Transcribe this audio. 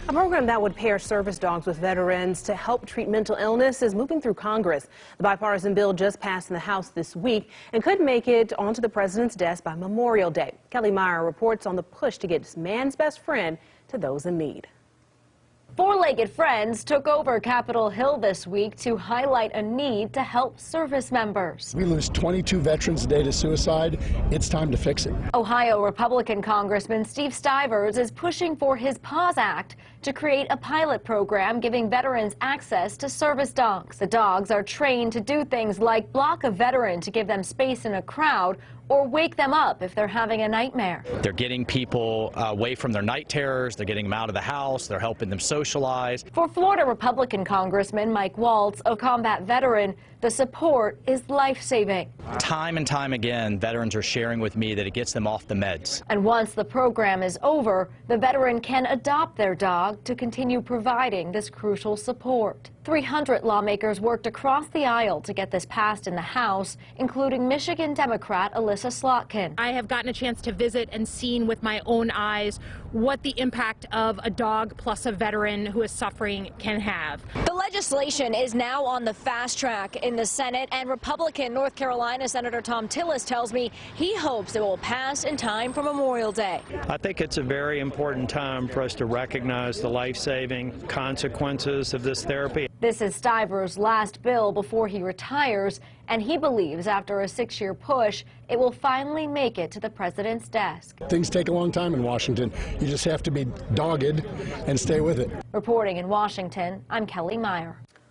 A program that would pair service dogs with veterans to help treat mental illness is moving through Congress. The bipartisan bill just passed in the House this week and could make it onto the president's desk by Memorial Day. Kelly Meyer reports on the push to get man's best friend to those in need. Four-legged Friends took over Capitol Hill this week to highlight a need to help service members. We lose 22 veterans a day to suicide. It's time to fix it. Ohio Republican Congressman Steve Stivers is pushing for his PAWS Act to create a pilot program giving veterans access to service dogs. The dogs are trained to do things like block a veteran to give them space in a crowd or wake them up if they're having a nightmare. They're getting people away from their night terrors, they're getting them out of the house, they're helping them socialize. For Florida Republican Congressman Mike Waltz, a combat veteran, the support is life-saving. Time and time again, veterans are sharing with me that it gets them off the meds. And once the program is over, the veteran can adopt their dog to continue providing this crucial support. 300 lawmakers worked across the aisle to get this passed in the House, including Michigan Democrat Alyssa Slotkin. I have gotten a chance to visit and seen with my own eyes what the impact of a dog plus a veteran who is suffering can have. The legislation is now on the fast track in the Senate, and Republican North Carolina Senator Tom Tillis tells me he hopes it will pass in time for Memorial Day. I think it's a very important time for us to recognize the life-saving consequences of this therapy. This is Stivers' last bill before he retires, and he believes after a 6-year push, it will finally make it to the president's desk. Things take a long time in Washington. You just have to be dogged and stay with it. Reporting in Washington, I'm Kelly Meyer.